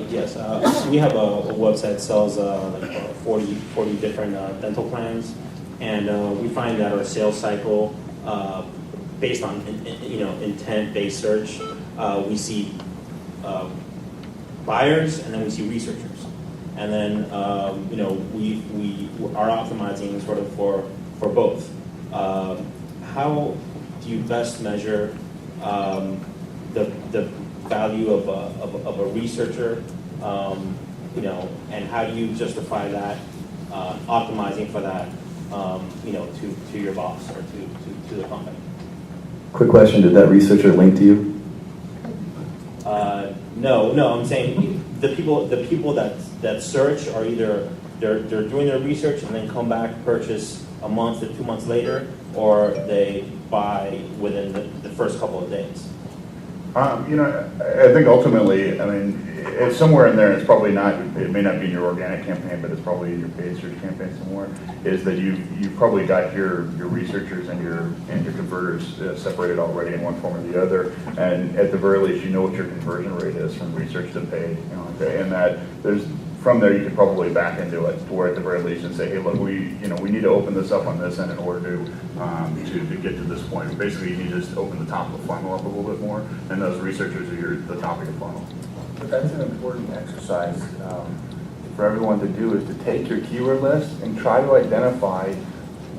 Yes, we have a website that sells like 40 different dental plans, and we find that our sales cycle, based on intent-based search, we see buyers and then we see researchers, and then we are optimizing sort of for both. How do you best measure the value of a researcher, and how do you justify that, optimizing for that, to your boss or to the company? Quick question, did that researcher link to you? No, I'm saying the people that search are either they're doing their research and then come back, purchase a month to 2 months later, or they buy within the first couple of days. I think ultimately, it's somewhere in there. It's probably not. It may not be in your organic campaign, but it's probably in your paid search campaign somewhere. Is that you've probably got your researchers and your converters separated already in one form or the other, and at the very least, you know what your conversion rate is from research to paid. And that there's. From there, you could probably back into it, to where at the very least, and say, hey, look, we need to open this up on this end in order to get to this point. Basically, you need to just open the top of the funnel up a little bit more, and those researchers are the top of your funnel. But that's an important exercise for everyone to do, is to take your keyword list and try to identify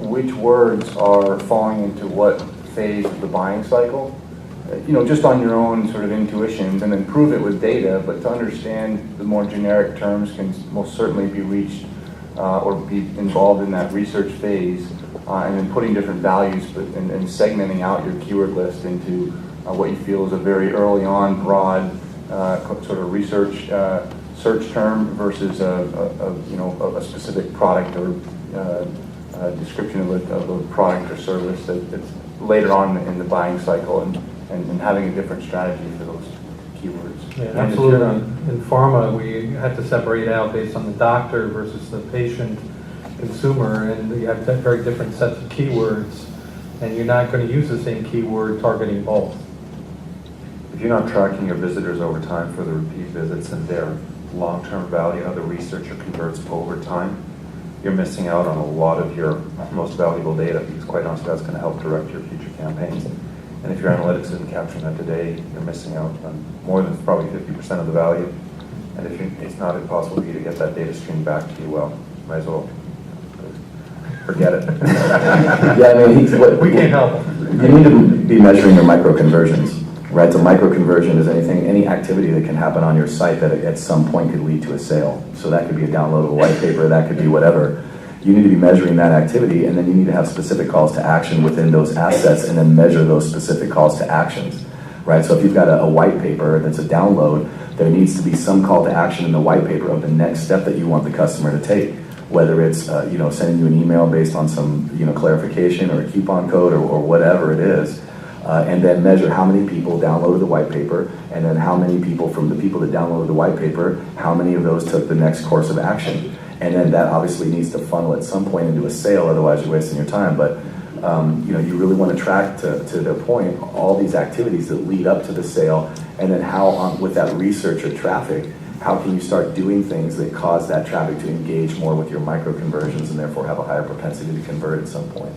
which words are falling into what phase of the buying cycle. Just on your own sort of intuitions, and then prove it with data, but to understand the more generic terms can most certainly be reached or be involved in that research phase, and then putting different values and segmenting out your keyword list into what you feel is a very early on broad sort of research search term versus a specific product or description of a product or service that's later on in the buying cycle, and having a different strategy for those keywords. Yeah, absolutely. In pharma, we have to separate out based on the doctor versus the patient consumer, and you have very different sets of keywords, and you're not going to use the same keyword targeting both. If you're not tracking your visitors over time for the repeat visits and their long-term value, how the researcher converts over time, you're missing out on a lot of your most valuable data, because quite honestly, that's going to help direct your future campaigns. And if your analytics isn't capturing that today, you're missing out on more than probably 50% of the value. And if it's not impossible for you to get that data stream back to you, well, might as well forget it. Yeah, We can't help. You need to be measuring your micro conversions, right? So micro conversion is any activity that can happen on your site that at some point could lead to a sale. So that could be a download of a white paper, that could be whatever. You need to be measuring that activity, and then you need to have specific calls to action within those assets, and then measure those specific calls to actions, right? So if you've got a white paper that's a download, there needs to be some call to action in the white paper of the next step that you want the customer to take, whether it's sending you an email based on some clarification or a coupon code or whatever it is, and then measure how many people downloaded the white paper, and then how many people from the people that downloaded the white paper, how many of those took the next course of action. And then that obviously needs to funnel at some point into a sale, otherwise you're wasting your time. But you really want to track, to their point, all these activities that lead up to the sale, and then how, with that research or traffic, how can you start doing things that cause that traffic to engage more with your micro conversions and therefore have a higher propensity to convert at some point.